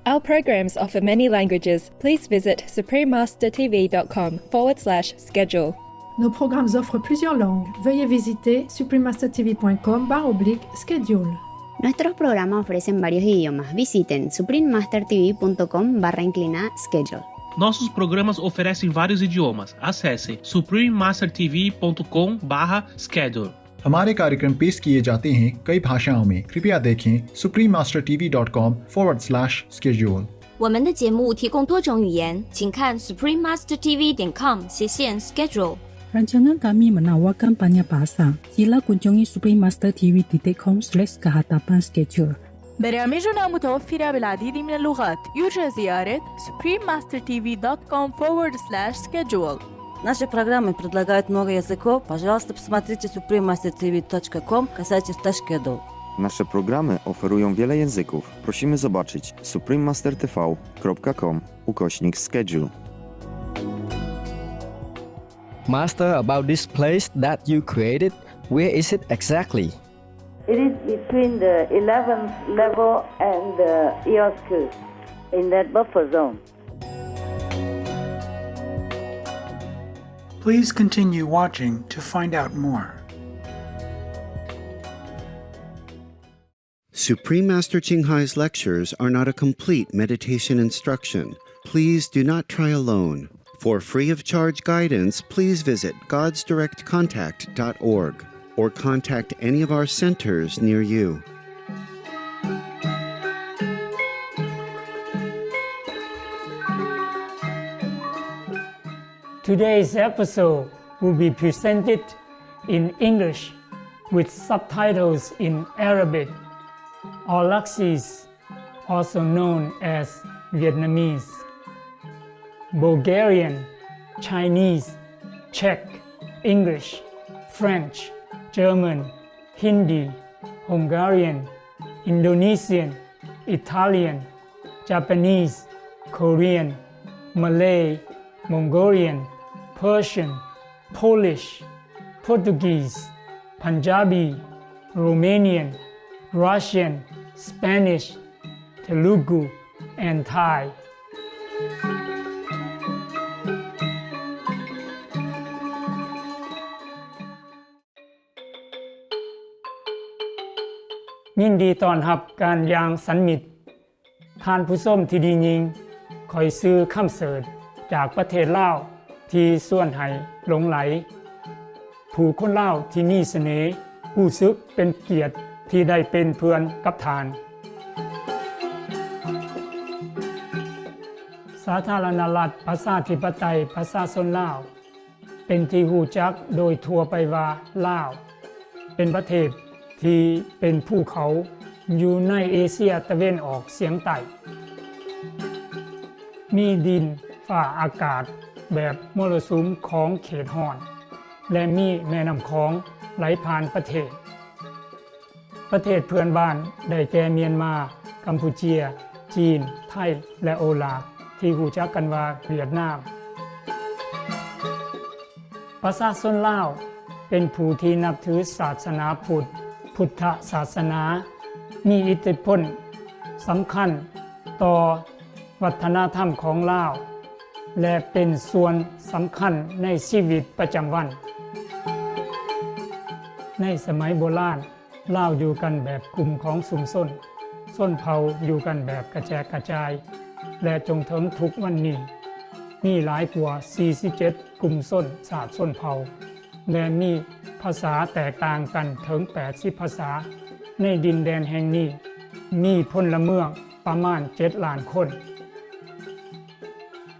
Our programs offer many languages. Please visit suprememastertv.com/schedule. Nos programmes offrent plusieurs langues. Veuillez visiter suprememastertv.com/schedule. Nuestros programas ofrecen varios idiomas. Visiten suprememastertv.com/schedule. Nossos programas oferecem vários idiomas. Acesse suprememastertv.com/schedule. हमारे कार्यक्रम पेश किए जाते हैं कई भाषाओं में। कृपया देखें suprememastertv.com/schedule。我们的节目提供多种语言，请看 suprememastertv.com/schedule。Rancangan kami menawarkan banyak bahasa. Sila kunjungi suprememastertv.com/kehatapan-schedule. برامجنا متوفرة بالعديد من اللغات. يرجى زيارة suprememastertv.com/schedule. Наши программы предлагают много языков. Пожалуйста, посмотрите suprememastertv.com/schedule. Nasze programy oferują wiele języków. Prosimy zobaczyć suprememastertv.com/schedule. Master, about this place that you created, where is it exactly? It is between the 11th level and the EOSC, in that buffer zone. Please continue watching to find out more. Supreme Master Ching Hai's lectures are not a complete meditation instruction. Please do not try alone. For free of charge guidance, please visit godsdirectcontact.org or contact any of our centers near you. Today's episode will be presented in English with subtitles in Arabic or Laxis, also known as Vietnamese, Bulgarian, Chinese, Czech, English, French, German, Hindi, Hungarian, Indonesian, Italian, Japanese, Korean, Malay, Mongolian, Persian, Polish, Portuguese, Punjabi, Romanian, Russian, Spanish, Telugu, and Thai.ยินดีต้อนรับการอย่างสันมิตรท่านผู้ชมที่ดียิ่งคอยซื้อคำเสริฐจากประเทศลาวที่ส่วนให้หลงไหลผู้คนลาวที่มีเสน่ห์ผู้ซึกเป็นเกียรติที่ได้เป็นเพื่อนกับทานสาธารณรัฐประชาธิปไตยประชาชนลาวเป็นที่รู้จักโดยทั่วไปว่าลาวเป็นประเทศที่เป็นภูเขาอยู่ในเอเชียตะวันออกเฉียงใต้มีดินฟ้าอากาศแบบมรสุมของเขตร้อนและมีแม่น้ำคองไหลผ่านประเทศเพื่อนบ้านได้แก่เมียนมากัมพูเชียจีนไทยและโอลาวที่รู้จักกันว่าเวียดนามประชาชนลาวเป็นผู้ที่นับถือศาสนาพุทธศาสนามีอิทธิพลสำคัญต่อวัฒนธรรมของลาวและเป็นส่วนสำคัญในชีวิตประจำวันในสมัยโบราณลาวอยู่กันแบบกลุ่มของชุมชนชนเผ่าอยู่กันแบบกระแจกกระจายและจงถึงทุกวันนี้มีหลายกว่า47กลุ่มชนชาติชนเผ่าและมีภาษาแตกต่างกันถึง80ภาษาในดินแดนแห่งนี้มีพลเมืองประมาณ7ล้านคน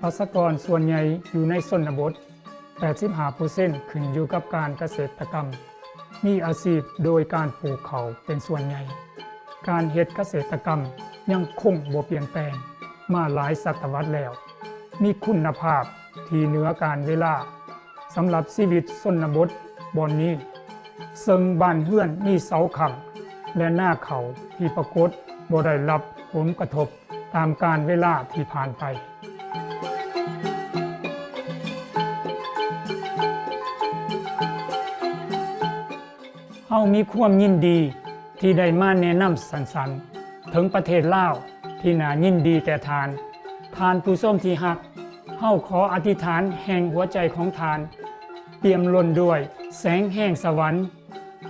ประชากรส่วนใหญ่อยู่ในชนบท 85% ขึ้นอยู่กับการเกษตรกรรมมีอาชีพโดยการปลูกข้าวเป็นส่วนใหญ่การเฮ็ดเกษตรกรรมยังคงบ่เปลี่ยนแปลงมาหลายศตวรรษแล้วมีคุณภาพที่เหนือการเวลาสำหรับชีวิตชนบทบอนนี้ซึ่งบ้านเฮือนมีเสาค้ำและหน้าเขาที่ปรากฏบ่ได้รับผลกระทบตามกาลเวลาที่ผ่านไปเฮามีความยินดีที่ได้มาแนะนำสั้นๆถึงประเทศลาว ที่น่ายินดีแก่ทานทานผู้ส้มที่ฮักเฮาขออธิษฐานแห่งหัวใจของทานเปี่ยมล้นด้วยแสงแห่งสวรรค์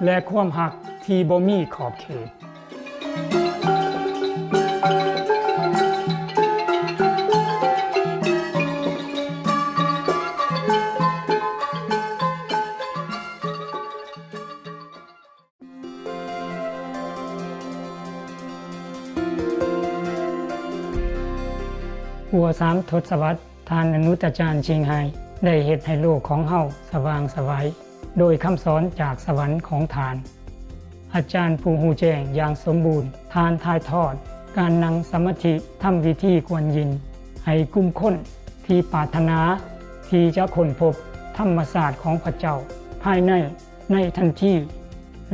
และความหักที่บ่มีขอบเขตหัว3 ทศวรรษทานอนุตอาจารย์ชิงไฮได้เฮ็ดให้โลกของเฮาสว่างไสวโดยคำสอนจากสวรรค์ของทานอาจารย์ผู้ฮู้แจ้งอย่างสมบูรณ์ทานถ่ายทอดการนั่งสมาธิทำวิธีกวนยินให้กลุ่มคนที่ปรารถนาที่จะค้นพบธรรมศาสตร์ของพระเจ้าภายในทันที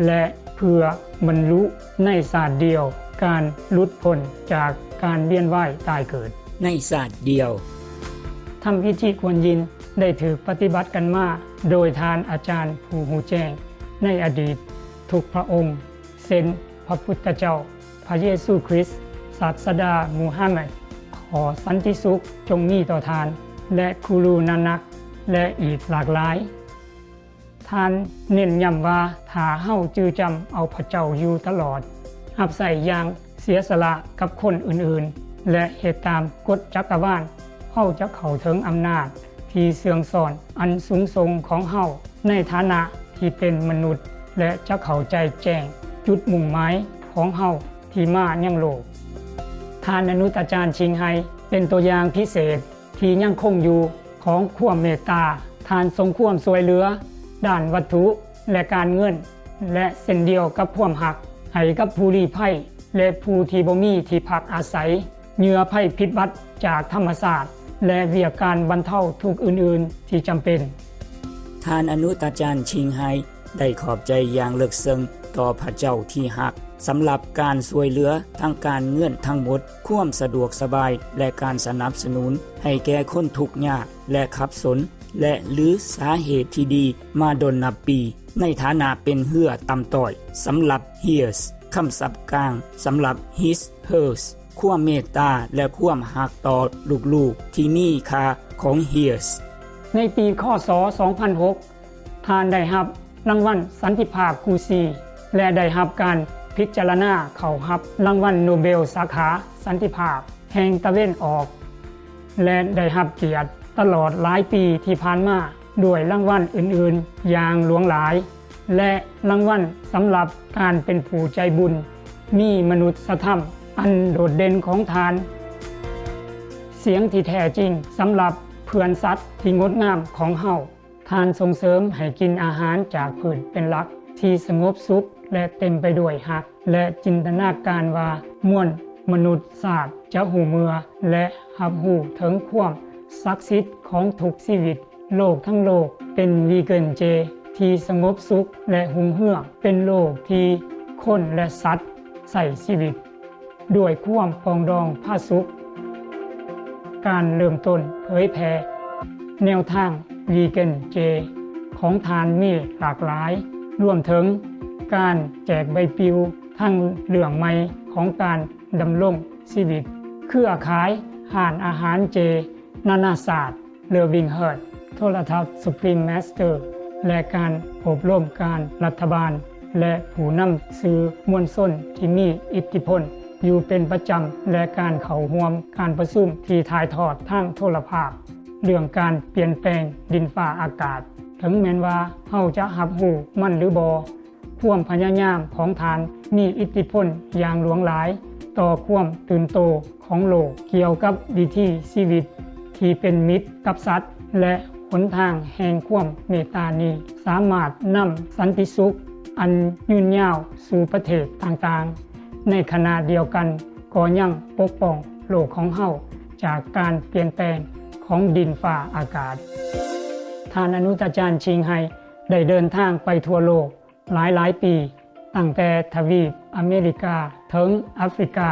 และเพื่อบรรลุในศาสตร์เดียวการหลุดพ้นจากการเวียนว่ายตายเกิดในศาสตร์เดียวทำพิธีกวนยินได้ถือปฏิบัติกันมาโดยทานอาจารย์ผู้หูแจ้งในอดีตทุกพระองค์เช่นพระพุทธเจ้าพระเยซูคริสต์ศาสดามูฮัมหมัดขอสันติสุขจงมีต่อทานและคูรูนานักและอีกหลากหลายทานเน้นย้ำว่าถ้าเฮาจื้อจำเอาพระเจ้าอยู่ตลอดรับใส่อย่างเสียสละกับคนอื่นๆและเหตุตามกฎจักรวาลเฮาจะเข้าถึงอำนาจที่เสื่องสอนอันสูงส่งของเฮาในฐานะที่เป็นมนุษย์และจะเข้าใจแจ้งจุดมุ่งหมายของเฮาที่มายังโลกทานอนุตอาจารย์ชิงไฮเป็นตัวอย่างพิเศษที่ยังคงอยู่ของความเมตตาทานทรงความช่วยเหลือด้านวัตถุและการเงินและเช่นเดียวกับความหักให้กับผู้ลี้ภัยและผู้ที่บ่มีที่พักอาศัยเหยื่อภัยพิบัติจากธรรมศาสตร์และเวียกการบรรเทาทุกข์อื่นๆที่จำเป็นทานอนุตอาจารย์ชิงไฮได้ขอบใจอย่างลึกซึ้งต่อพระเจ้าที่ฮักสำหรับการช่วยเหลือทางการเงินทั้งหมดความสะดวกสบายและการสนับสนุนให้แก่คนทุกข์ยากและขับสนและหรือสาเหตุที่ดีมาดนนับปีในฐานะเป็นเหือต่ำต้อยสำหรับ his คำศัพท์กลางสำหรับ his hers ความเมตตาและความหักต่อลูกๆที่มีค่าของ his ในปีคศ 2006 ทานได้รับรางวัลสันติภาพกูซีและได้รับการพิจารณาเข้ารับรางวัลโนเบลสาขาสันติภาพแห่งตะเวนออกและได้รับเกียรติตลอดหลายปีที่ผ่านมาด้วยรางวัลอื่นๆอย่างหลวงหลายและรางวัลสำหรับการเป็นผู้ใจบุญมีมนุษยธรรมอันโดดเด่นของทานเสียงที่แท้จริงสำหรับเพื่อนสัตว์ที่งดงามของเฮาทานส่งเสริมให้กินอาหารจากพืชเป็นหลักที่สงบสุขและเต็มไปด้วยหักและจินตนาการว่ามวลมนุษยชาติจะหูเมือและรับรู้ถึงความศักดิ์สิทธิ์ของทุกชีวิตโลกทั้งโลกเป็นวีแกนเจที่สงบสุขและหุ่งเหืองเป็นโลกที่คนและสัตว์ใช้ชีวิตด้วยความปรองดองผาสุขการเริ่มต้นเผยแผ่แนวทางวีแกนเจของทานมีหลากหลายรวมถึงการแจกใบปลิวทั้งเรื่องใหม่ของการดำรงชีวิตเครือข่ายห้านอาหารเจนานาศาสตร์เลิฟวิ่งเฮิร์ทโทรทัศน์สุพรีมมาสเตอร์และการอบรมการรัฐบาลและผู้นำสื่อมวลชนที่มีอิทธิพลอยู่เป็นประจำและการเข้าร่วมการประชุมที่ถ่ายทอดทางโทรภาพเรื่องการเปลี่ยนแปลงดินฟ้าอากาศถึงแม้ว่าเฮาจะรับรู้มันหรือบ่ความพยายามของทานมีอิทธิพลอย่างหลวงหลายต่อความตื่นโตของโลกเกี่ยวกับวิถีชีวิตที่เป็นมิตรกับสัตว์และหนทางแห่งความเมตตานี้สามารถนำสันติสุขอันยืนยาวสู่ประเทศต่างๆในขณะเดียวกันก็ยังปกป้องโลกของเฮาจากการเปลี่ยนแปลงของดินฟ้าอากาศท่านอนุตอาจารย์ชิงไฮได้เดินทางไปทั่วโลกหลายปีตั้งแต่ทวีปอเมริกาถึงแอฟริกา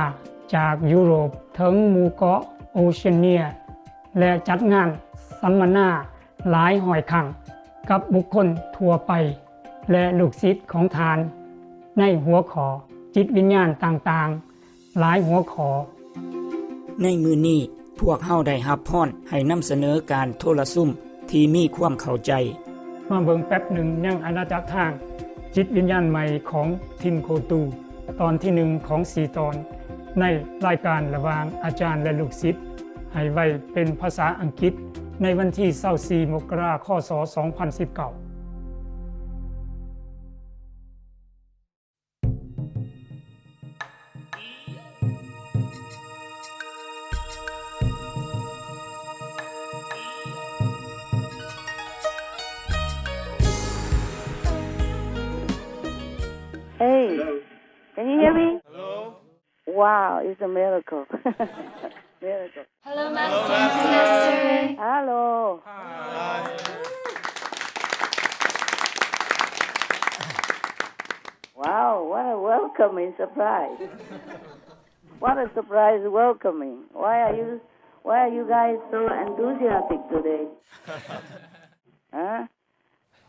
จากยุโรปถึงหมู่เกาะโอเชียเนียและจัดงานสัมมนาหลายหอยครั้งกับบุคคลทั่วไปและลูกศิษย์ของทานในหัวข้อจิตวิญญาณต่างๆหลายหัวข้อ ในมือนี้พวกเฮาได้รับพรให้นำเสนอการโทรซุ่มที่มีความเข้าใจมาเบิ่งแป๊บหนึ่งยังอาณาจักรทางจิตวิญญาณใหม่ของทิมโคตูตอนที่1ของ4ตอนในรายการระหว่างอาจารย์และลูกศิษย์ให้ไว้เป็นภาษาอังกฤษในวันที่24มกราคม 2019Hey, can you hear me? Hello. Wow, it's a miracle. Miracle. Hello, Master. Hello. Hi. Wow, what a welcoming surprise. What a surprise welcoming. Why are you guys so enthusiastic today? Huh?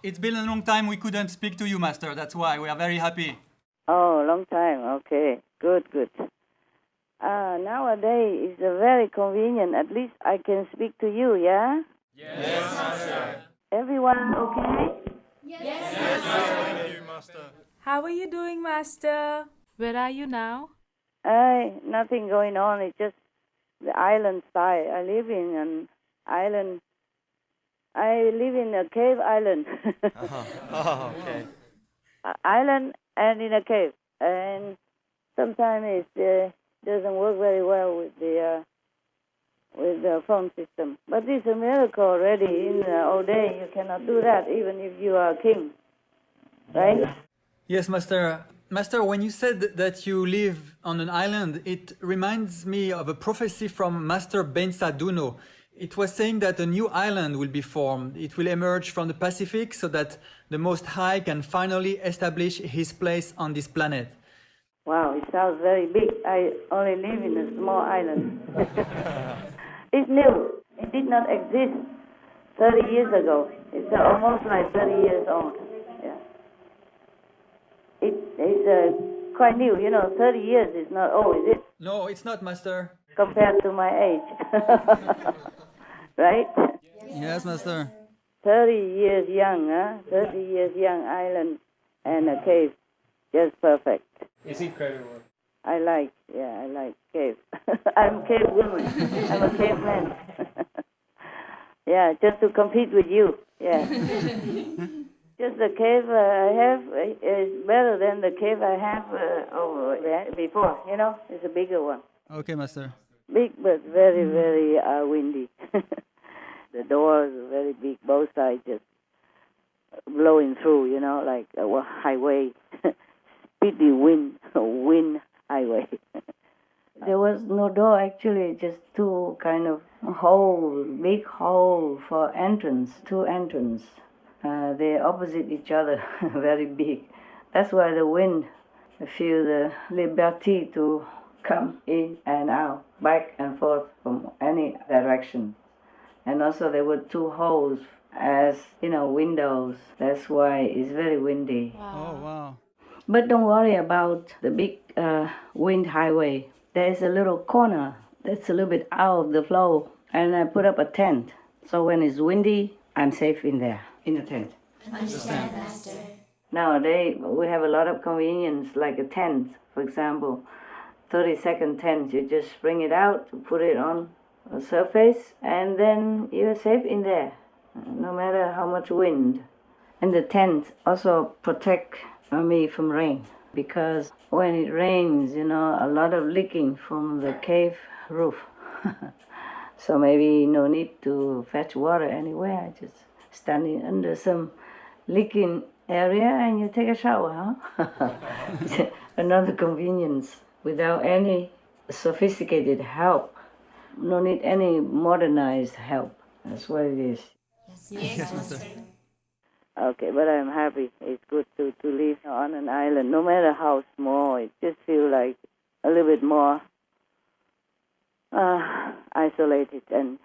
It's been a long time we couldn't speak to you, Master. That's why we are very happy. Oh, long time. Okay. Good. Nowadays it's very convenient. At least I can speak to you, yeah? Yes, Master. Everyone okay? Yes, Master. Thank you, Master. How are you doing, Master? Where are you now? Nothing going on. It's just the island side. I live in an island. I live in a cave island. Oh, okay. Island and in a cave. And sometimes it doesn't work very well with the phone system. But it's a miracle already. In the old day, you cannot do that even if you are a king. Right? Yes, Master. Master, when you said that you live on an island, it reminds me of a prophecy from Master Ben Saduno. It was saying that a new island will be formed. It will emerge from the Pacific so that the Most High can finally establish his place on this planet. Wow, it sounds very big. I only live in a small island. It's new. It did not exist 30 years ago. It's almost like 30 years old. Yeah. It's quite new. 30 years is not old, is it? No, it's not, Master. Compared to my age. Right? Yes, Master. 30 years young, huh? 30 years young island and a cave. Just perfect. It's incredible. I like cave. I'm a cave woman. I'm a caveman. Yeah, just to compete with you. Yeah. Just the cave I have is better than the cave I have over there before. It's a bigger one. Okay, Master. Big but very, very windy. The doors are very big, both sides just blowing through, like a highway. Speedy wind highway. There was no door actually, just two kind of big hole for entrance, two entrance. They're opposite each other, very big. That's why the wind feel the liberty to come in and out, back and forth from any direction. And also there were two holes as, windows. That's why it's very windy. Wow. Oh, wow. But don't worry about the big wind highway. There is a little corner that's a little bit out of the flow. And I put up a tent. So when it's windy, I'm safe in there, in the tent. Understand, Master. Nowadays, we have a lot of convenience, like a tent, for example. 30-second tent, you just bring it out, put it on a surface, and then you're safe in there, no matter how much wind. And the tent also protect me from rain, because when it rains, a lot of leaking from the cave roof. So maybe no need to fetch water anywhere, just standing under some leaking area and you take a shower, huh? Another convenience without any sophisticated help. No need any modernized help. That's what it is. Yes, Master. Okay, but I'm happy. It's good to live on an island, no matter how small. It just feels like a little bit more isolated, and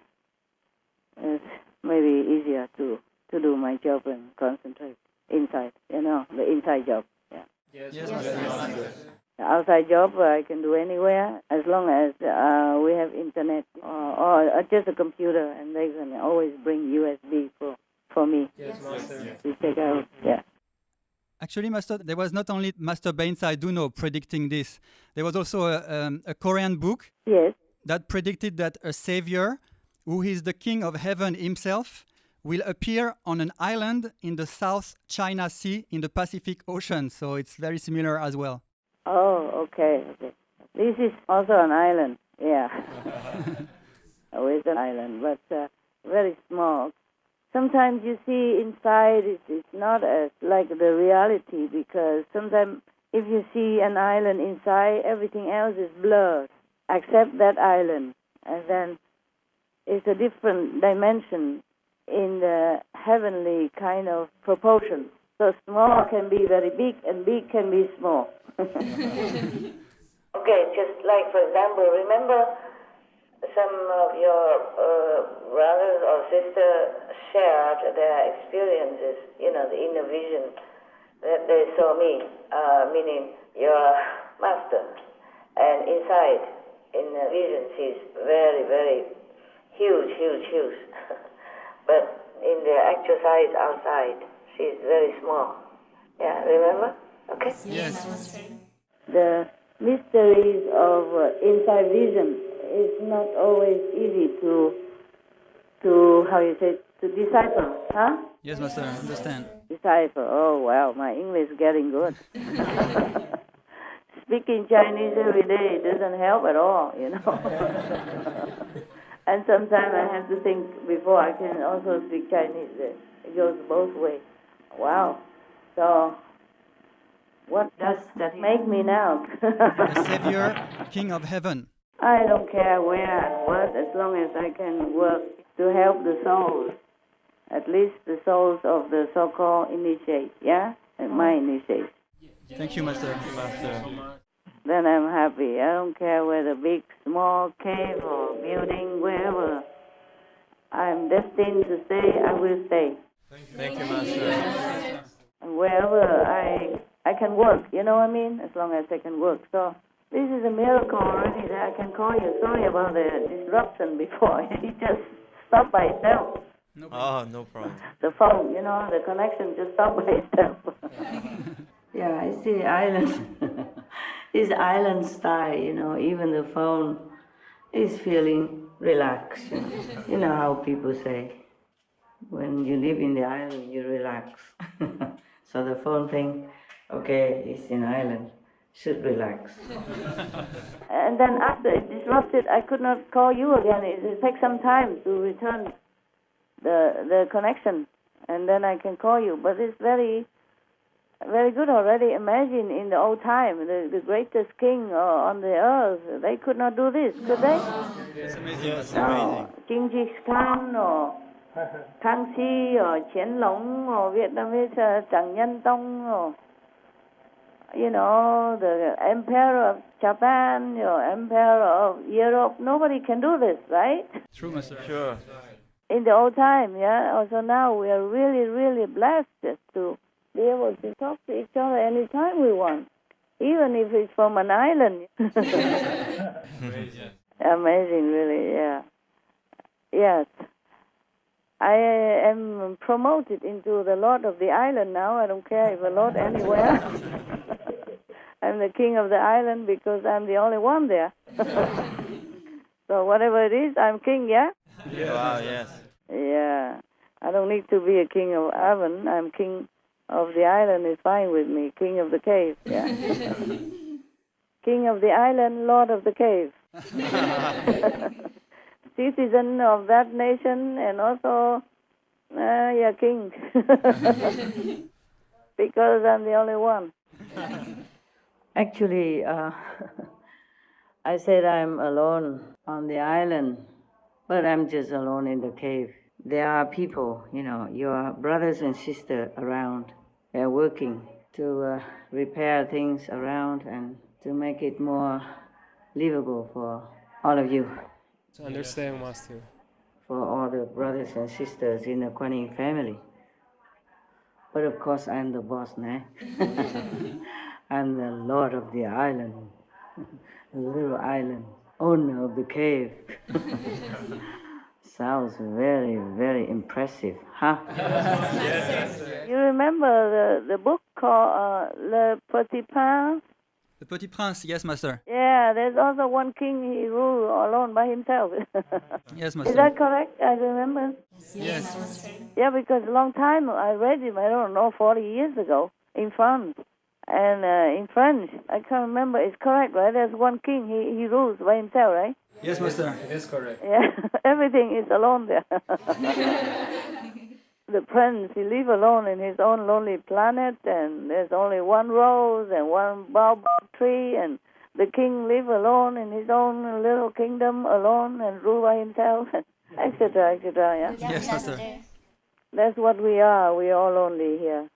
it's maybe easier to do my job and concentrate inside, the inside job. Yeah. Yes, Master. outside job I can do anywhere as long as we have internet or just a computer, and they can always bring USB for me to take out. Yeah. Actually, Master, there was not only Master Bainsai Duno predicting this. There was also a Korean book that predicted that a savior, who is the king of heaven himself, will appear on an island in the South China Sea in the Pacific Ocean. So it's very similar as well. Oh, okay. This is also an island, yeah. It's an island, but very small. Sometimes you see inside, it's not as like the reality, because sometimes if you see an island inside, everything else is blurred, except that island. And then it's a different dimension in the heavenly kind of proportion. So small can be very big, and big can be small. Okay, just like, for example, remember some of your brothers or sisters shared their experiences, the inner vision that they saw me, meaning your master. And inside, in the vision, she's very, very huge. But in the actual size outside, she's very small. Yeah, remember? Okay? Yes. The mysteries of inside vision is not always easy to decipher, huh? Yes, Master, I understand. Decipher. Oh, wow, my English is getting good. Speaking Chinese every day doesn't help at all, And sometimes I have to think before I can also speak Chinese. It goes both ways. Wow. So, what does that make me now? The Savior, King of Heaven. I don't care where and what, as long as I can work to help the souls, at least the souls of the so-called initiates, yeah? And my initiates. Thank you, Master. Then I'm happy. I don't care whether big, small, cave or building, wherever I'm destined to stay, I will stay. Thank you, Master. And wherever I can work, you know what I mean? As long as I can work. So this is a miracle already that I can call you. Sorry about the disruption before. It just stopped by itself. No problem. The phone, the connection just stopped by itself. Yeah, I see the island. It's island style, even the phone is feeling relaxed. You know how people say, when you live in the island, you relax. So the phone thing, okay, it's in island, should relax. And then after it disrupted, I could not call you again. It takes some time to return the connection, and then I can call you. But it's very, very good already. Imagine in the old time, the greatest king on the earth, they could not do this, could they? It's amazing. Yes, amazing. Genghis Khan or Kangxi or Qianlong or Vietnamese Trần Nhân Tông or, the emperor of Japan or emperor of Europe. Nobody can do this, right? True, Master. Sure. In the old time, yeah. Also now we are really, really blessed to be able to talk to each other anytime we want, even if it's from an island. Amazing, really, yeah. Yes. I am promoted into the Lord of the Island now. I don't care if a Lord anywhere. I'm the king of the island because I'm the only one there. So whatever it is, I'm king, yeah? Yeah. Wow, yes. Yeah. I don't need to be a king of heaven. I'm king of the island is fine with me. King of the cave, yeah. King of the island, Lord of the cave. Citizen of that nation and also, king. Because I'm the only one. Actually, I said I'm alone on the island, but I'm just alone in the cave. There are people, your brothers and sisters around. They're working to repair things around and to make it more livable for all of you. To understand, Master. For all the brothers and sisters in the Kuan Yin family. But of course, I'm the boss now. I'm the lord of the island, the little island, owner of the cave. Sounds very, very impressive, huh? Yes. You remember the book called Le Petit Prince? The Petit Prince, yes, master. Yeah, there's also one king, he ruled alone by himself. Yes, master. Is that correct? I remember. Yes. Yeah, because a long time I read him, I don't know, 40 years ago in France. And in French, I can't remember, it's correct, right? There's one king, he rules by himself, right? Yes, master. It is correct. Yeah, everything is alone there. The prince, he lives alone in his own lonely planet, and there's only one rose and one baobab tree, and the king lives alone in his own little kingdom, alone and rule by himself, etc., etc., yeah? Yes, master. That's what we are. We are all lonely here.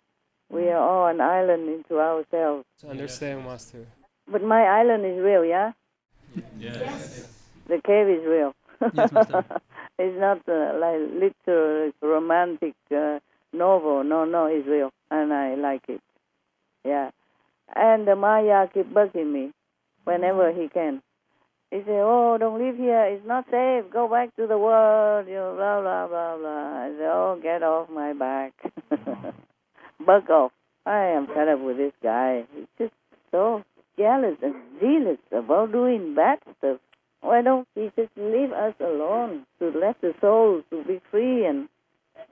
We are all an island into ourselves. I understand, Master. But my island is real, yeah? Yes. The cave is real. Yes, master. It's not like literal romantic novel. No, it's real, and I like it. Yeah. And the Maya keep bugging me whenever he can. He say, "Oh, don't live here. It's not safe. Go back to the world." You know, blah blah blah blah. I say, "Oh, get off my back. Bug off." I am fed up with this guy. He's just so jealous and zealous about doing bad stuff. Why don't he just leave us alone to let the souls to be free and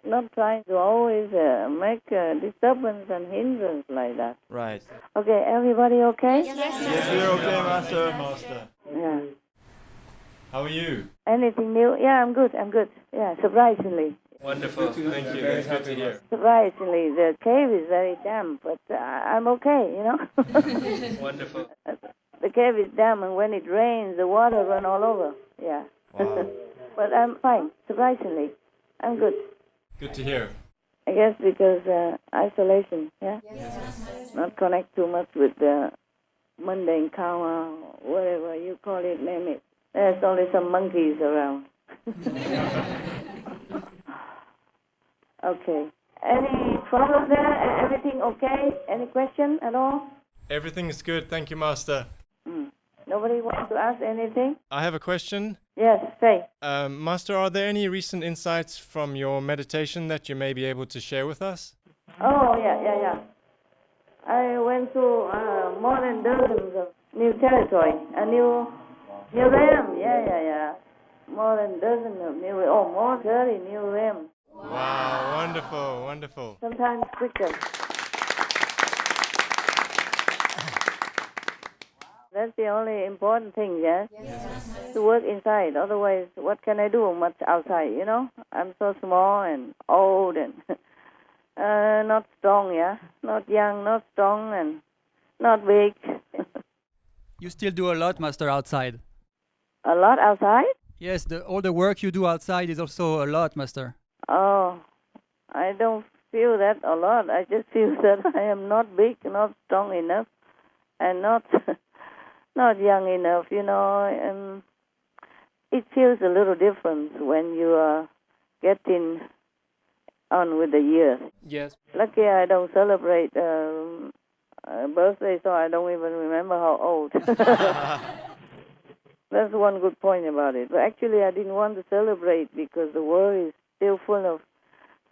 not trying to always make disturbance and hindrance like that? Right. Okay, everybody okay? Yes, we're okay, Master. Yeah. How are you? Anything new? Yeah, I'm good. Yeah, surprisingly. Wonderful. Thank you. That's good to hear. Surprisingly, the cave is very damp, but I'm okay, you know? Wonderful. The cave is damp, and when it rains, the water run all over. Yeah. Wow. But I'm fine, surprisingly. I'm good. Good to hear. I guess because isolation, yeah? Not connect too much with the mundane karma, whatever you call it, name it. There's only some monkeys around. Okay. Any problem there? Everything okay? Any question at all? Everything is good. Thank you, Master. Nobody wants to ask anything? I have a question. Yes, say. Master, are there any recent insights from your meditation that you may be able to share with us? Oh, yeah. I went through more than dozens of new territory, a new realm. Yeah. More than dozens of new, more 30 new realms. Wow, wonderful. Sometimes quicker. That's the only important thing, yes? To work inside. Otherwise, what can I do much outside, you know? I'm so small and old and not strong, yeah? Not young, not strong, and not big. You still do a lot, master, outside. A lot outside? Yes, all the work you do outside is also a lot, master. Oh, I don't feel that a lot. I just feel that I am not big, not strong enough, and not young enough, you know. And it feels a little different when you are getting on with the years. Yes. Lucky I don't celebrate birthday, so I don't even remember how old. That's one good point about it. But actually, I didn't want to celebrate because the world is still full of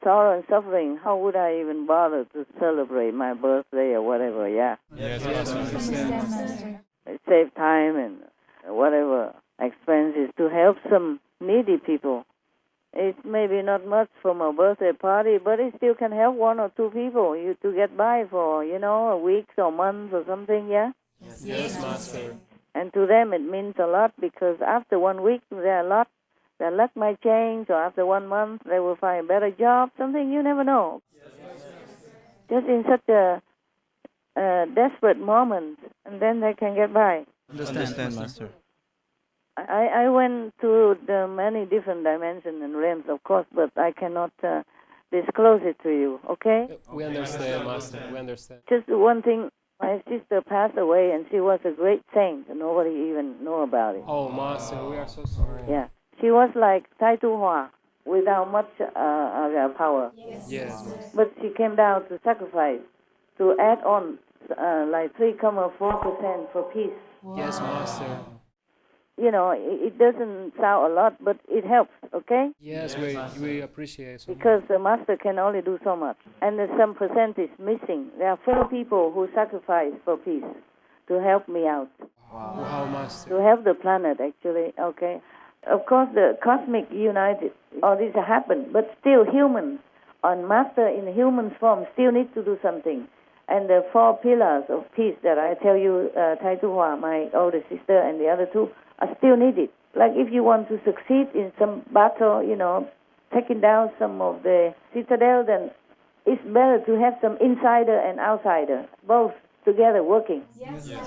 sorrow and suffering. How would I even bother to celebrate my birthday or whatever, yeah? Yes, I understand. Save time and whatever expenses to help some needy people. It's maybe not much from a birthday party, but it still can help one or two people you to get by for, you know, a week or month or something, yeah? Yes, Master. And to them it means a lot because after 1 week their luck might change, or after 1 month they will find a better job, something you never know. Just in such a desperate moment, and then they can get by. Understand, Master. I went to the many different dimensions and realms, of course, but I cannot disclose it to you, okay? We understand, Master. We understand. Just one thing, my sister passed away, and she was a great saint, and nobody even know about it. Oh, Master, we are so sorry. Yeah. She was like Tai Tu Hua, without much power. Yes. But she came down to sacrifice, to add on like 3.4% for peace. Yes, Master. You know, it doesn't sound a lot, but it helps, okay? Yes, we appreciate so because the Master can only do so much. And there's some percent is missing. There are 4 people who sacrifice for peace to help me out. Wow, Master. To help the planet, actually, okay? Of course, the cosmic united, all this happened, but still humans, on Master in human form, still need to do something. And the 4 pillars of peace that I tell you, Tai Tu Hua, my older sister, and the other 2, are still needed. Like if you want to succeed in some battle, you know, taking down some of the citadel, then it's better to have some insider and outsider, both together working.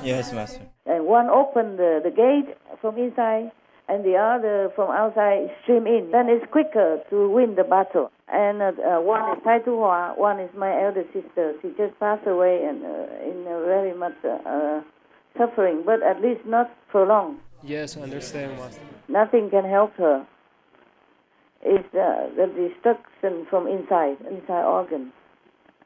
Yes, Master. And one open the gate from inside, and the other from outside stream in. Then it's quicker to win the battle. And one is Tai Tu Hua, one is my elder sister. She just passed away and in very much suffering, but at least not prolonged. Yes, I understand, Master. Nothing can help her. It's the destruction from inside organs.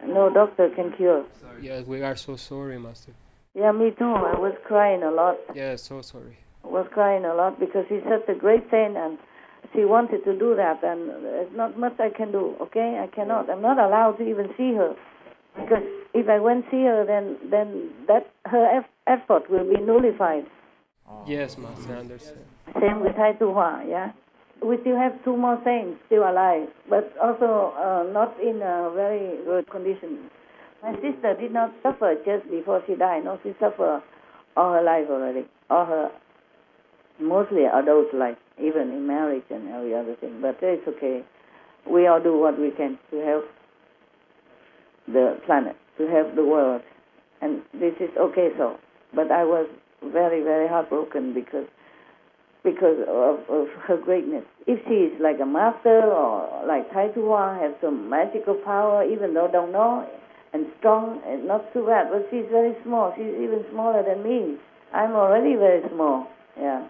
No doctor can cure. Yes, we are so sorry, Master. Yeah, me too. I was crying a lot. Yes, so sorry. I was crying a lot because she's such a great saint and she wanted to do that, and there's not much I can do, okay? I cannot. I'm not allowed to even see her. Because if I went see her, then that her effort will be nullified. Yes, Master, I understand. Same with Tai Tu Hua, yeah? We still have 2 more saints still alive, but also not in a very good condition. My sister did not suffer just before she died. No, she suffered all her life already, all her mostly adult life, even in marriage and every other thing. But it's okay. We all do what we can to help the planet, to help the world. And this is okay so. But I was very, very heartbroken because of her greatness. If she is like a master or like Tai Tu Hua, have some magical power, even though don't know, and strong, and not too bad. But she's very small. She's even smaller than me. I'm already very small, yeah.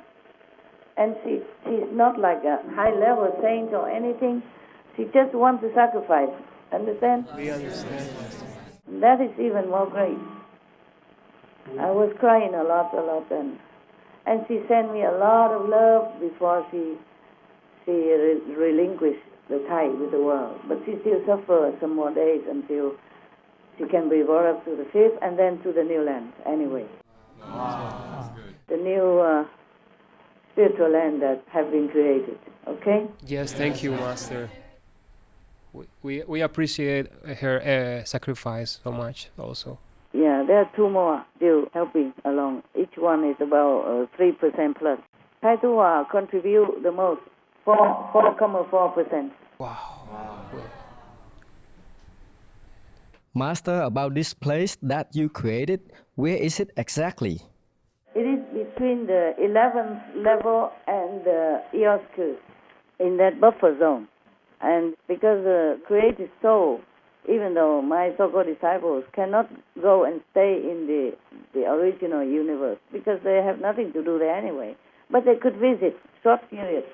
And she's not like a high-level saint or anything. She just wants to sacrifice. Understand? We understand. That is even more great. I was crying a lot, and she sent me a lot of love before she relinquished the tie with the world. But she still suffers some more days until she can be brought up to the 5th and then to the new land. Anyway, the new spiritual land that have been created. Okay? Yes, thank you, Master. We appreciate her sacrifice so much also. Yeah, there are 2 more still helping along. Each one is about 3% plus. Tai Tu Hua contribute the most, 4.4%. Wow. Master, about this place that you created, where is it exactly? It is between the 11th level and the Eosku, in that buffer zone. And because the created soul, even though my so-called disciples cannot go and stay in the original universe because they have nothing to do there anyway, but they could visit short periods,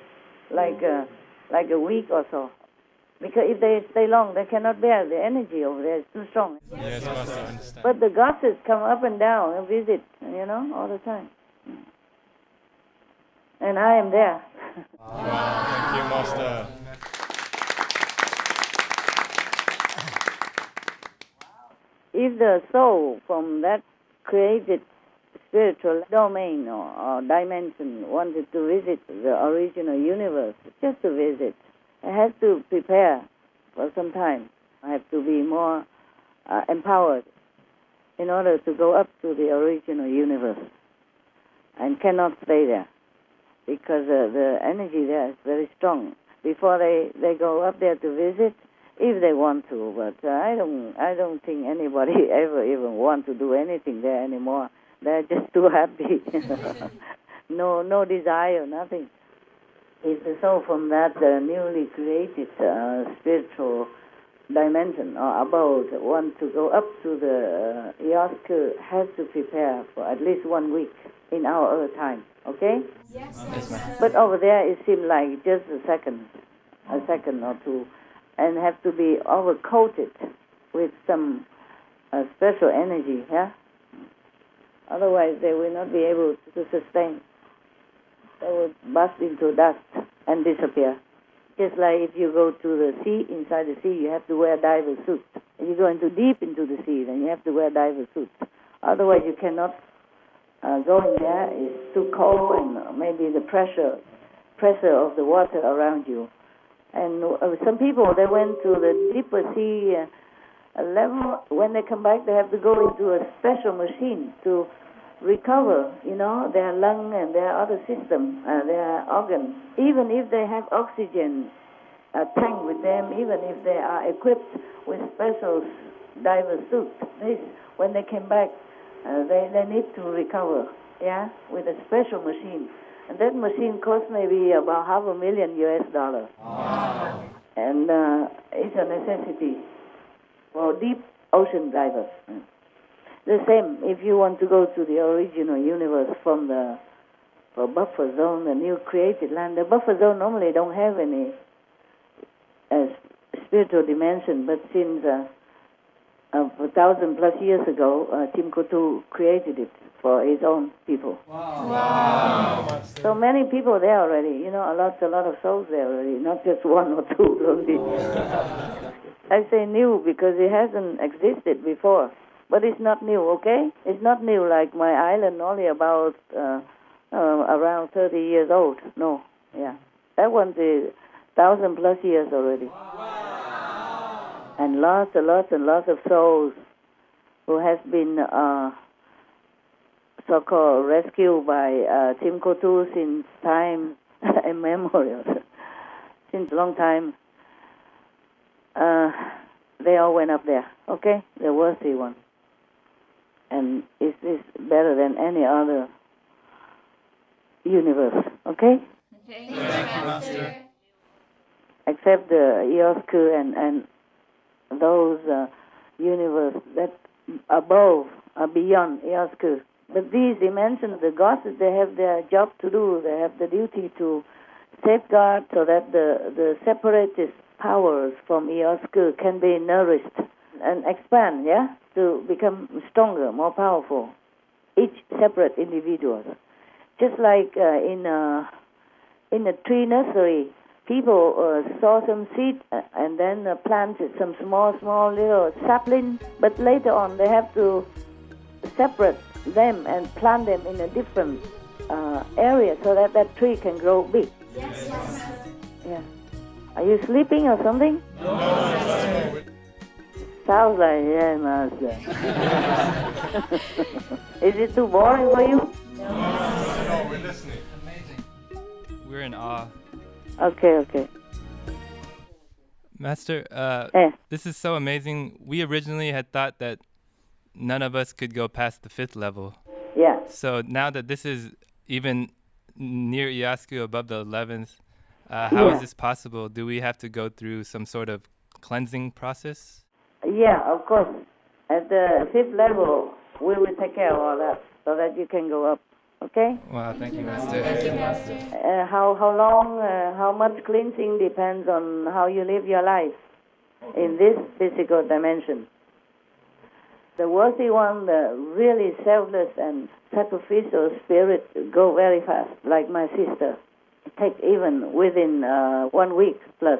like a week or so. Because if they stay long, they cannot bear the energy over there. It's too strong. Yes, Master, I understand. But the goddesses come up and down and visit, all the time. And I am there. Wow, thank you, Master. If the soul from that created spiritual domain or dimension wanted to visit the original universe, just to visit, it has to prepare for some time. I have to be more empowered in order to go up to the original universe, and cannot stay there because the energy there is very strong. Before they go up there to visit, if they want to, but I don't think anybody ever even want to do anything there anymore. They're just too happy. No desire, nothing. If the soul from that newly created spiritual dimension or abode want to go up to the Eosku, has to prepare for at least 1 week in our Earth time. Okay? Yes, ma'am. But over there it seems like just a second or 2. And have to be overcoated with some a special energy, yeah? Otherwise, they will not be able to sustain. They will burst into dust and disappear. Just like if you go to the sea, inside the sea, you have to wear diver suit. If you go deep into the sea, then you have to wear diver suit. Otherwise, you cannot go in there. It's too cold, and maybe the pressure of the water around you. And some people, they went to the deeper sea level. When they come back, they have to go into a special machine to recover, their lung and their other system, their organs. Even if they have oxygen tank with them, even if they are equipped with special diver suits, when they came back, they need to recover, with a special machine. And that machine costs maybe about $500,000 US. Wow. And it's a necessity for deep ocean divers. The same, if you want to go to the original universe from the buffer zone, the new created land. The buffer zone normally don't have any spiritual dimension, but since 1,000+ years ago, Tim Kotu created it for his own people. Wow. So many people there already, a lot of souls there already, not just one or two only. I say new because it hasn't existed before, but it's not new, okay? It's not new like my island, only about around 30 years old. No, that one's 1,000+ years already. And lots of souls who has been so-called rescued by Tim Kotu since time immemorial, since a long time. They all went up there, okay? The worthy one. And it's better than any other universe, okay? Thank you, Master. Except the Iosku and those universe that above, beyond Iosku. But these dimensions, the gods, they have their job to do. They have the duty to safeguard so that the separatist powers from Iosku can be nourished and expand, to become stronger, more powerful. Each separate individual. Just like in a tree nursery, people saw some seed and then planted some small little sapling, but later on they have to separate them and plant them in a different area so that tree can grow big. Yes. Yeah. Are you sleeping or something? No, Master. Sounds like, Master. Is it too boring for you? No, we're listening. Amazing. We're in awe. Okay. Master, this is so amazing. We originally had thought that none of us could go past the 5th level. Yeah. So now that this is even near Iosku above the 11th, how is this possible? Do we have to go through some sort of cleansing process? Yeah, of course. At the 5th level, we will take care of all that so that you can go up. Okay? Wow, thank you, Master. How long, how much cleansing depends on how you live your life in this physical dimension. The worthy one, the really selfless and sacrificial spirit go very fast, like my sister. It takes even within 1 week plus.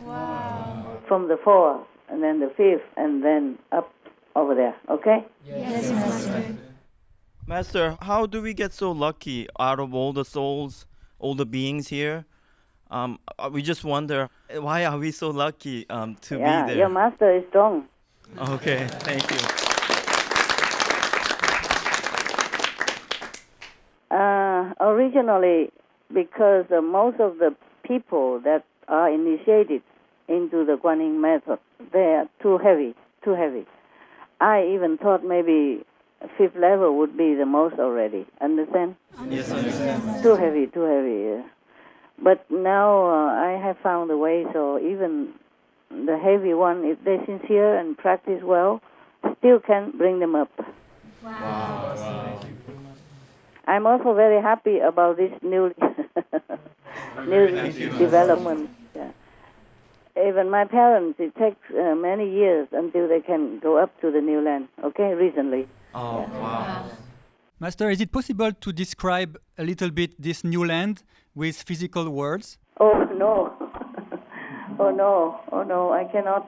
Wow. From the 4th, and then the 5th, and then up over there, okay? Yes, Master. Master, how do we get so lucky out of all the souls, all the beings here? We just wonder, why are we so lucky to be there? Your master is strong. Okay, thank you. Originally, because most of the people that are initiated into the Kuan Yin method, they are too heavy. I even thought maybe 5th level would be the most already. Understand? Yes, I understand. Too heavy. Yeah. But now I have found a way so even the heavy one, if they're sincere and practice well, still can bring them up. Wow. I'm also very happy about this new development. Yeah. Even my parents, it takes many years until they can go up to the new land, okay, recently. Oh, wow. Master, is it possible to describe a little bit this new land with physical words? Oh, no. Oh, no, I cannot.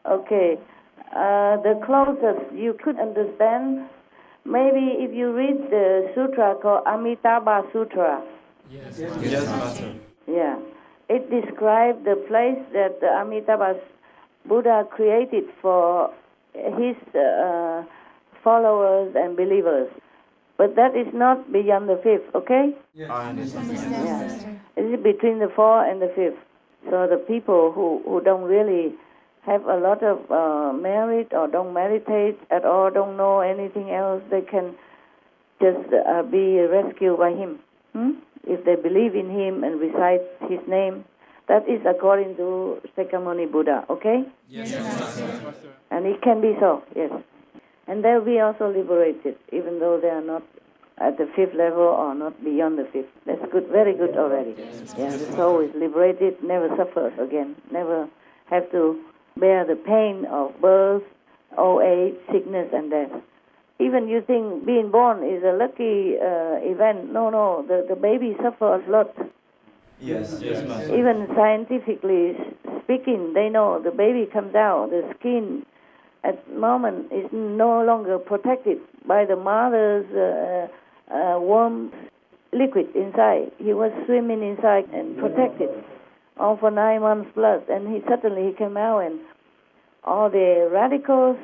Okay. The closest you could understand, maybe if you read the sutra called Amitabha Sutra. Yes, Master. Yeah. It describes the place that the Amitabha Buddha created for his followers and believers. But that is not beyond the fifth, okay? Yes. I understand. Yeah. It is between the fourth and the fifth. So the people who don't really have a lot of merit or don't meditate at all, don't know anything else, they can just be rescued by him. If they believe in him and recite his name, that is according to Shakyamuni Buddha, okay? Yes. And it can be so, yes. And they'll be also liberated, even though they are not at the fifth level or not beyond the fifth. That's good, very good already. Yeah, the soul is liberated, never suffers again, never have to bear the pain of birth, old age, sickness, and death. Even you think being born is a lucky event. No, the baby suffers a lot. Yes, Master. Even scientifically speaking, they know the baby comes out, the skin at the moment is no longer protected by the mother's warm liquid inside. He was swimming inside and protected all for 9 months plus, and he came out, and all the radicals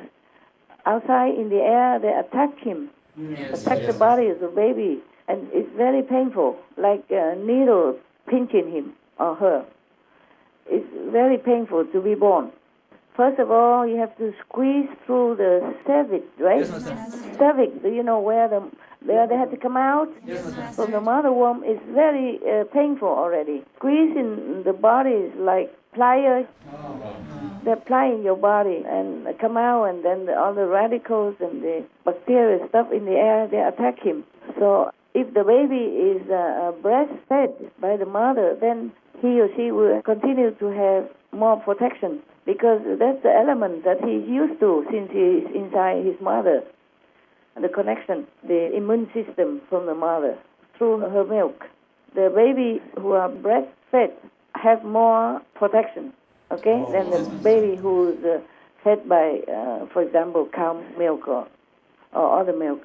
outside in the air, they attack him, attack the body of the baby, and it's very painful, like a needle pinching him or her. It's very painful to be born. First of all, you have to squeeze through the cervix, right? Cervix, do you know where they have to come out? From the mother womb is very painful already. Squeezing the body is like pliers. They're plying your body and come out, and then all the radicals and the bacteria stuff in the air, they attack him. So if the baby is breastfed by the mother, then he or she will continue to have more protection, because that's the element that he's used to since he's inside his mother. The connection, the immune system from the mother through her milk. The baby who are breastfed have more protection, okay, than the baby who's fed by, for example, cow milk or other milk.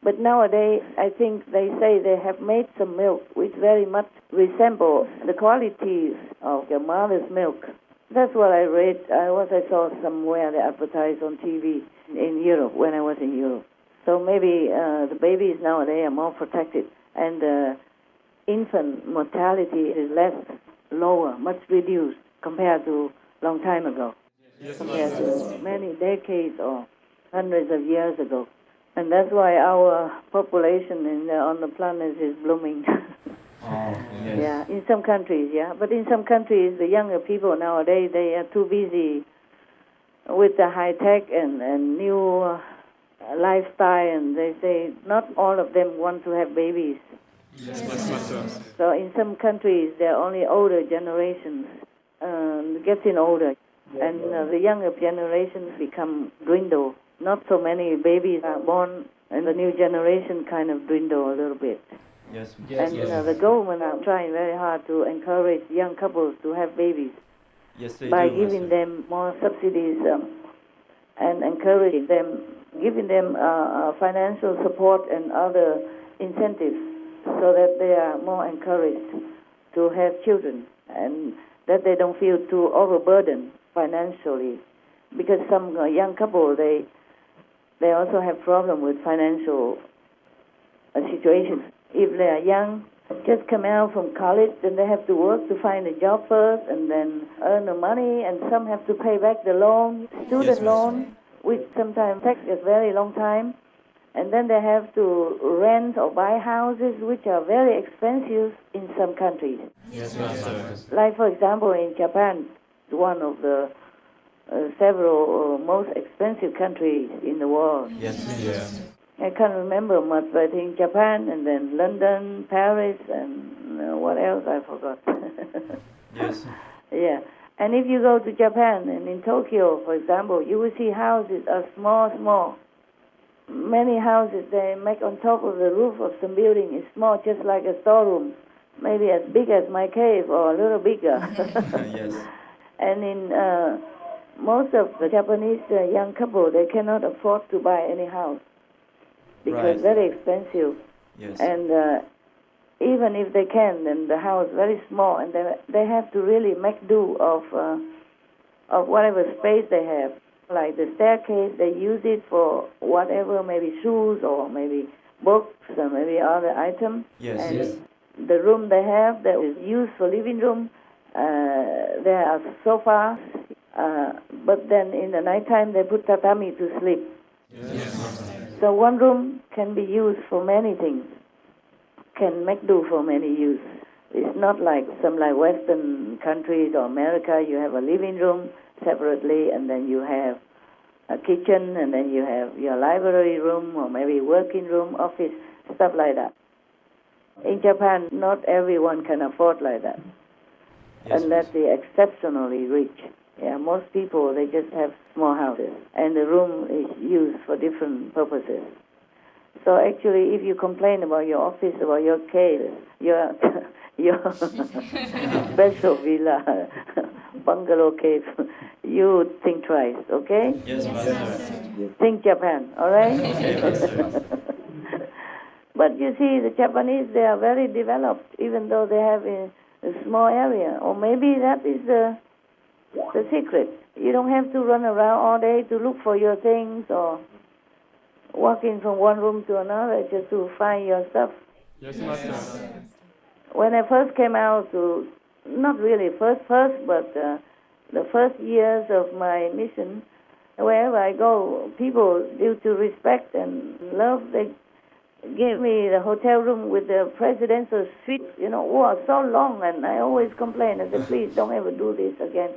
But nowadays, I think they say they have made some milk which very much resemble the qualities of the mother's milk. That's what I read. I saw somewhere they advertised on TV in Europe when I was in Europe. So maybe the babies nowadays are more protected, and infant mortality is lower, much reduced compared to long time ago, compared to many decades or hundreds of years ago. And that's why our population on the planet is blooming. Yeah, in some countries, yeah. But in some countries, the younger people nowadays, they are too busy with the high tech and new lifestyle, and they say not all of them want to have babies. So in some countries, there are only older generations getting older, and the younger generations become dwindle. Not so many babies are born, and the new generation kind of dwindle a little bit. And the government are trying very hard to encourage young couples to have babies by giving them more subsidies and encouraging them, giving them financial support and other incentives, so that they are more encouraged to have children, and that they don't feel too overburdened financially. Because some young couple, they also have problem with financial situations. If they are young, just come out from college, then they have to work to find a job first, and then earn the money, and some have to pay back the loan, student loan, which sometimes takes a very long time, and then they have to rent or buy houses, which are very expensive in some countries. Like, for example, in Japan, one of the several most expensive countries in the world. I can't remember much, but I think Japan, and then London, Paris, and what else I forgot. Yeah, And if you go to Japan and in Tokyo, for example, you will see houses are small. Many houses they make on top of the roof of some building is small, just like a storeroom, maybe as big as my cave or a little bigger. Yes. And in most of the Japanese young couple, they cannot afford to buy any house because very expensive. Yes. And even if they can, then the house very small, and they have to really make do of whatever space they have. Like the staircase, they use it for whatever, maybe shoes or maybe books or maybe other items. Yes. And Yes. the room they have that is used for living room, there are sofas, but then in the nighttime they put tatami to sleep. Yes. So one room can be used for many things, can make do for many use. It's not like some like Western countries or America, you have a living room separately, and then you have a kitchen, and then you have your library room, or maybe working room, office, stuff like that. In Japan, not everyone can afford like that, unless they're exceptionally rich. Yeah, most people, they just have small houses, and the room is used for different purposes. So actually, if you complain about your office, about your cave, your special villa, bungalow cave, you think twice, okay? Yes, Master. Think Japan, all right? Okay, Master. But you see, the Japanese, they are very developed, even though they have a small area. Or maybe that is the secret. You don't have to run around all day to look for your things or walking from one room to another just to find your stuff. Yes, Master. When I first came out to, not really first, but the first years of my mission, wherever I go, people, due to respect and love, they gave me the hotel room with the presidential suite, so long, and I always complain. I said, please don't ever do this again.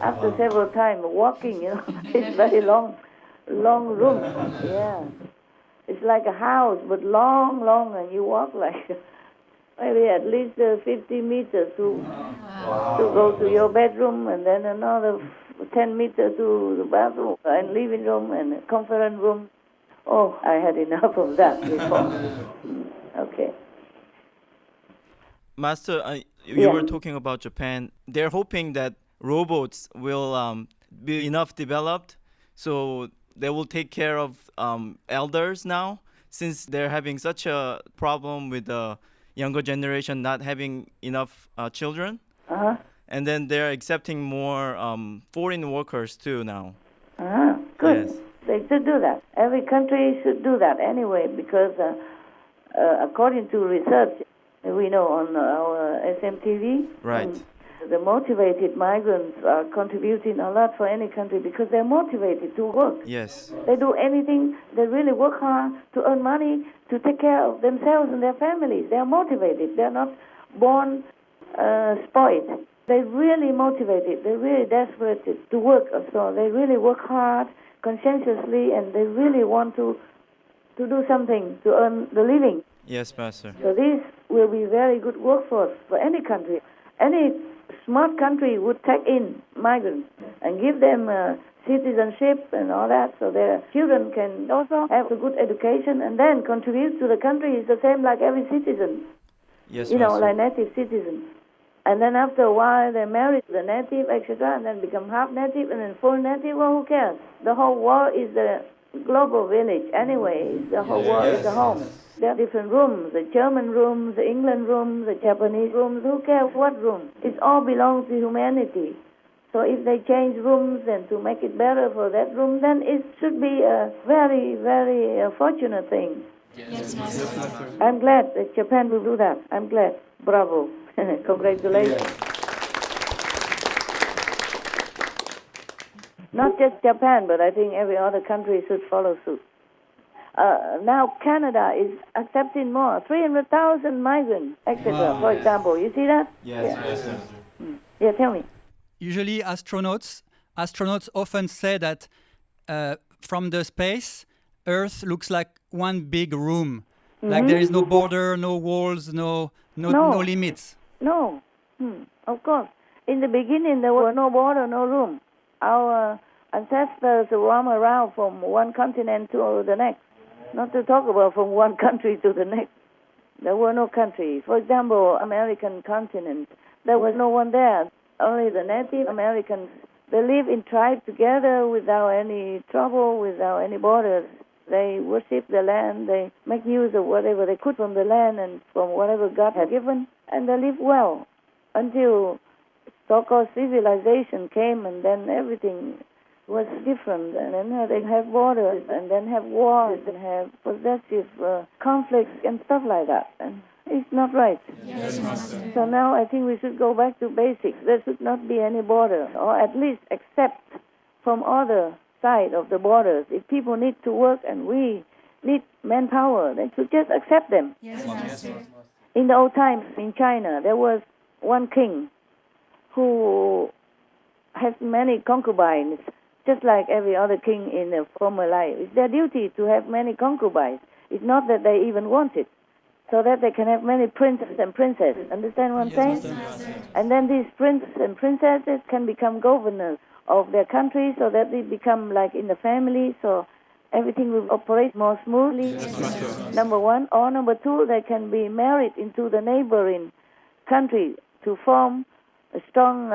After several times walking, it's very long room. Yeah. It's like a house, but long, and you walk like maybe at least 50 meters to go to your bedroom, and then another 10 meters to the bathroom and living room and conference room. Oh, I had enough of that before. Okay. Master, you were talking about Japan. They're hoping that robots will be enough developed, so they will take care of elders now, since they're having such a problem with the younger generation not having enough children. Uh-huh. And then they're accepting more foreign workers too now. Uh-huh. Good. Yes. They should do that. Every country should do that anyway, because according to research, we know on our SMTV, right, the motivated migrants are contributing a lot for any country because they're motivated to work. Yes. They do anything. They really work hard to earn money, to take care of themselves and their families. They're motivated. They're not born spoiled. They're really motivated. They're really desperate to work. So they really work hard, conscientiously, and they really want to do something to earn the living. Yes, Master. So this will be very good workforce for any country. Any smart country would take in migrants and give them citizenship and all that, so their children can also have a good education and then contribute to the country. It's the same like every citizen. Yes, Master. Like native citizens. And then after a while, they marry the native, etc., and then become half native and then full native. Well, who cares? The whole world is the global village anyway. The whole world is the home. There are different rooms, the German rooms, the England rooms, the Japanese rooms. Who cares what room? It all belongs to humanity. So if they change rooms and to make it better for that room, then it should be a very, very fortunate thing. Yes, Master. I'm glad that Japan will do that. I'm glad. Bravo. Congratulations. Not just Japan, but I think every other country should follow suit. Now Canada is accepting more, 300,000 migrants, etc. For example, you see that? Yes, yeah. Yes. Yeah, tell me. Usually astronauts often say that from the space, Earth looks like one big room. Mm-hmm. Like there is no border, no walls, no limits. No, of course. In the beginning, there was no border, no room. Our ancestors roam around from one continent to the next, not to talk about from one country to the next. There were no countries. For example, American continent, there was no one there. Only the Native Americans. They live in tribes together without any trouble, without any borders. They worship the land. They make use of whatever they could from the land and from whatever God had given, and they live well until so-called civilization came, and then everything was different. And then they have borders, and then have wars, and have possessive conflicts and stuff like that. And it's not right. Yes, Master. So now I think we should go back to basics. There should not be any border, or at least accept from other side of the borders. If people need to work and we need manpower, they should just accept them. Yes, Master. In the old times in China, there was one king who has many concubines, just like every other king in the former life. It's their duty to have many concubines. It's not that they even want it, so that they can have many princes and princesses. Understand what I'm saying? And then these princes and princesses can become governors of their country, so that they become like in the family, so everything will operate more smoothly. Number one. Or number two, they can be married into the neighboring country to form a strong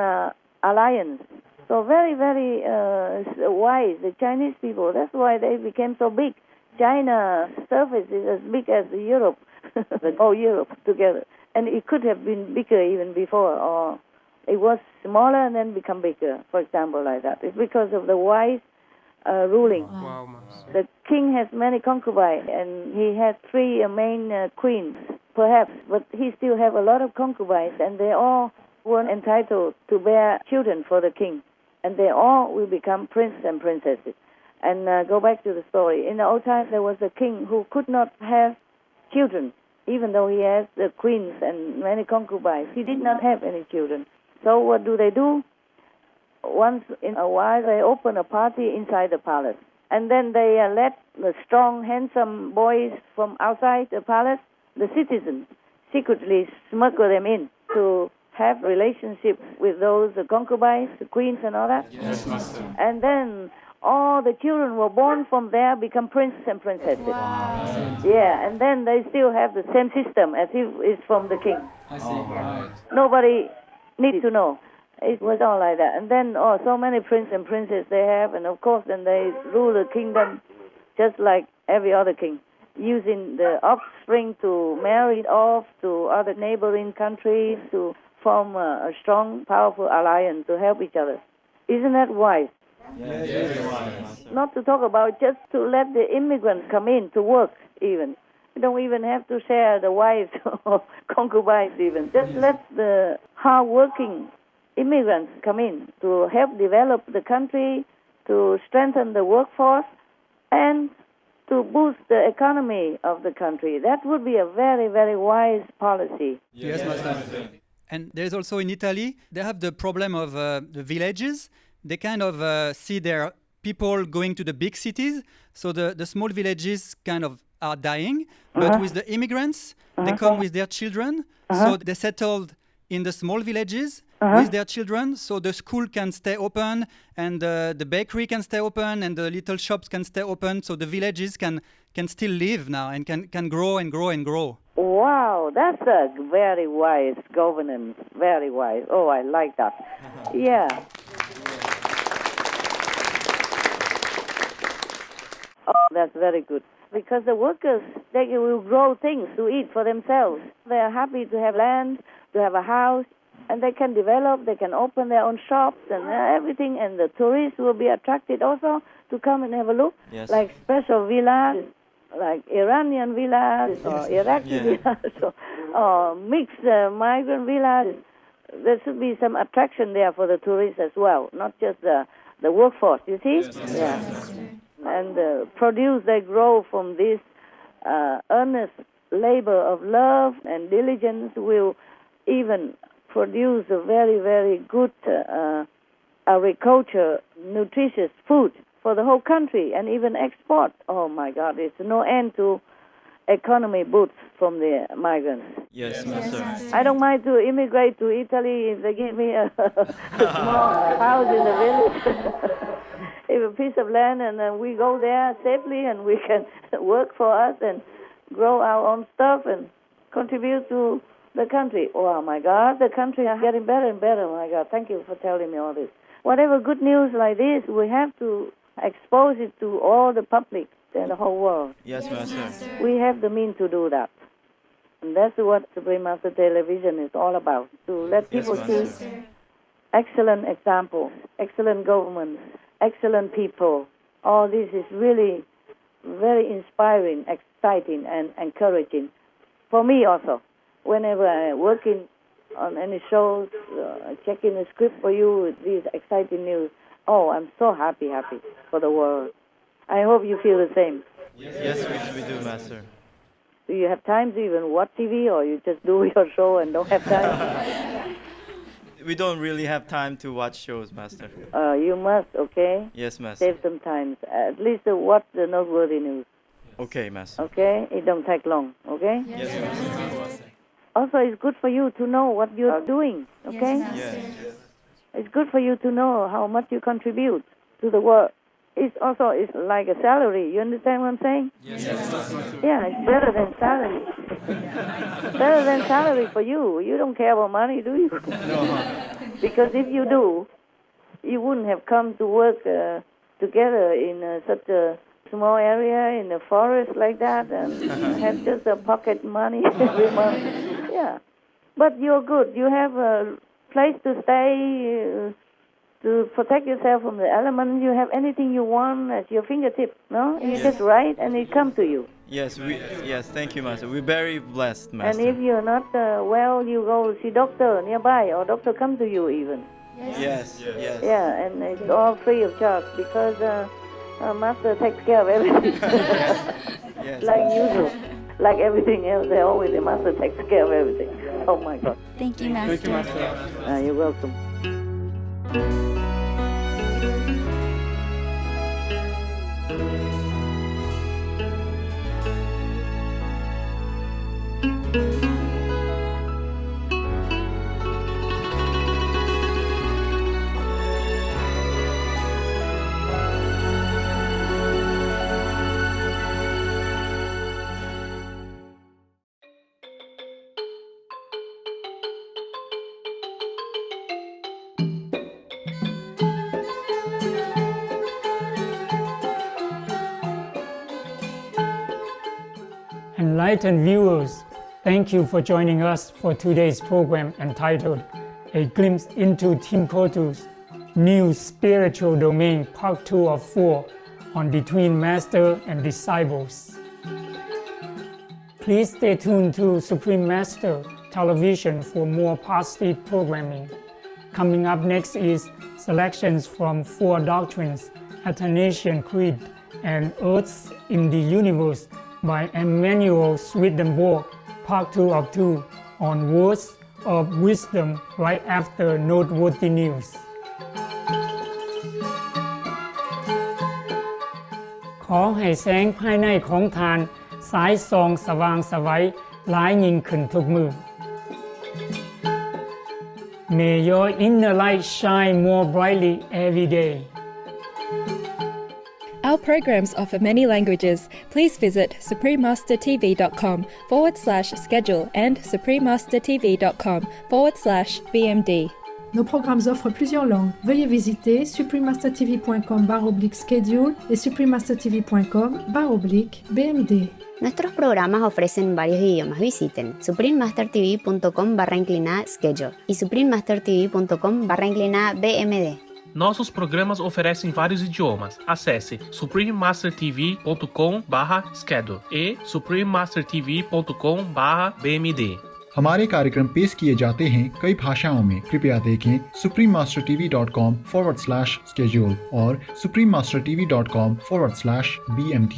alliance. So very, very wise, the Chinese people. That's why they became so big. China's surface is as big as Europe, all Europe together. And it could have been bigger even before, or it was smaller and then become bigger, for example, like that. It's because of the wise ruling. Wow. The king has many concubines, and he had three main queens, perhaps, but he still have a lot of concubines, and they all were entitled to bear children for the king, and they all will become princes and princesses. And go back to the story. In the old times, there was a king who could not have children, even though he has the queens and many concubines. He did not have any children. So what do? Once in a while, they open a party inside the palace. And then they let the strong, handsome boys from outside the palace, the citizens, secretly smuggle them in to have relationships with those concubines, the queens and all that. Yes, Master. And then all the children were born from there become princes and princesses. Wow. Yeah, and then they still have the same system as if it's from the king. I see. Right. Nobody needs to know. It was all like that. And then, so many princes and princesses they have, and of course then they rule the kingdom just like every other king, using the offspring to marry off to other neighboring countries to form a strong, powerful alliance to help each other. Isn't that wise? Yes, very wise. Not to talk about just to let the immigrants come in to work even. You don't even have to share the wives or concubines even. Just let the hard-working immigrants come in to help develop the country, to strengthen the workforce, and to boost the economy of the country. That would be a very, very wise policy. Yes, Master. And there's also in Italy, they have the problem of the villages. They kind of see their people going to the big cities. So the small villages kind of are dying. But with the immigrants, they come with their children. So they settled in the small villages with their children. So the school can stay open, and the bakery can stay open, and the little shops can stay open. So the villages can still live now and can grow and grow and grow. Wow, that's a very wise governance. Very wise. Oh, I like that. Yeah. Oh, that's very good. Because the workers, they will grow things to eat for themselves. They are happy to have land, to have a house, and they can develop, they can open their own shops and everything, and the tourists will be attracted also to come and have a look. Yes. Like special villas, like Iranian villas or Iraqi villas or mixed migrant villas. There should be some attraction there for the tourists as well, not just the workforce, you see? Yes. And the produce they grow from this earnest labor of love and diligence will even produce a very, very good agriculture, nutritious food for the whole country, and even export. Oh my God, there's no end to economy boost from the migrants. Yes, Master. I don't mind to immigrate to Italy if they give me a small house in the village, if a piece of land, and then we go there safely and we can work for us and grow our own stuff and contribute to the country. Oh my God, the country is getting better and better. Oh my God, thank you for telling me all this. Whatever good news like this, we have to expose it to all the public and the whole world. Yes, Master. We have the means to do that. And that's what Supreme Master Television is all about, to let people see excellent examples, excellent government, excellent people. All this is really very inspiring, exciting, and encouraging. For me also, whenever I'm working on any shows, checking the script for you with these exciting news, oh, I'm so happy for the world. I hope you feel the same. Yes, we do, Master. Do you have time to even watch TV, or you just do your show and don't have time? We don't really have time to watch shows, Master. You must, okay? Yes, Master. Save some time. At least watch the noteworthy news. Okay, Master. Okay? It don't take long, okay? Yes, Master. Also, it's good for you to know what you are doing, okay? Yes. It's good for you to know how much you contribute to the work. It's like a salary. You understand what I'm saying? Yes. Yeah, it's better than salary. Better than salary for you. You don't care about money, do you? No. Because if you do, you wouldn't have come to work together in such a small area in the forest like that and have just a pocket money every month. Yeah. But you're good. You have a place to stay, to protect yourself from the elements. You have anything you want at your fingertip, no? You just write and it comes to you. Yes, thank you, Master. We're very blessed, Master. And if you're not well, you go see doctor nearby, or doctor come to you even. Yes. Yeah, and it's all free of charge because Master takes care of everything. Yes. Like usual. Like everything else, the Master takes care of everything. Oh my God. Thank you, Master. Thank you, Master. You're welcome. Enlightened viewers, thank you for joining us for today's program entitled A Glimpse into Timbuktu's New Spiritual Domain, Part 2 of 4 on Between Master and Disciples. Please stay tuned to Supreme Master Television for more positive programming. Coming up next is selections from Four Doctrines, Athanasian Creed, and Earths in the Universe by Emmanuel Swedenborg, Part 2 of 2 on Words of Wisdom right after Noteworthy News. ขอให้แสงภายในของทานสายส่องสว่างไสวหลายยิ่งขึ้นทุกมือ May your inner light shine more brightly every day. Our programs offer many languages. Please visit suprememastertv.com/schedule and suprememastertv.com/BMD. Nos programmes offrent plusieurs langues. Veuillez visiter suprememastertv.com/schedule et suprememastertv.com/BMD. Nuestros programas ofrecen varios idiomas. Visiten suprememastertv.com/schedule y suprememastertv.com/BMD. Nossos programas oferecem vários idiomas. Acesse suprememastertv.com/schedule e suprememastertv.com/BMD. हमारे कार्यक्रम पेश किए जाते हैं कई भाषाओं में। कृपया देखें suprememastertv.com/schedule और suprememastertv.com/BMD。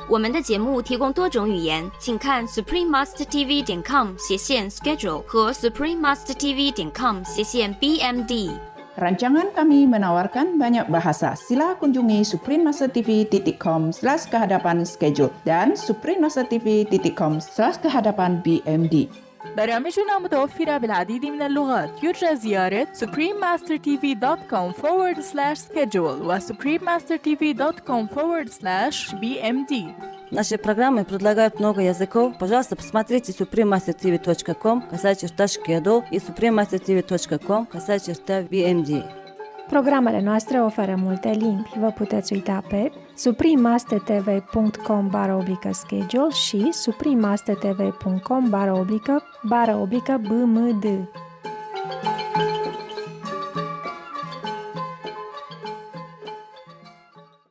我们的节目提供多种语言，请看 suprememastertv.com/schedule 和 suprememastertv.com/BMD。Rancangan kami menawarkan banyak bahasa. Sila kunjungi suprememastertv.com/kehadapan schedule dan suprememastertv.com/kehadapan BMD. برامجنا متوفرة بالعديد من اللغات. يرجى زيارة suprememastertv.com/schedule و suprememastertv.com/BMD. Наши программы предлагают много языков. Пожалуйста, посмотрите suprememastertv.com/schedule и suprememastertv.com/BMD. Programele noastre oferă multe limbi. Vă puteți uita pe suprememastertv.com/schedule și suprememastertv.com/BMD.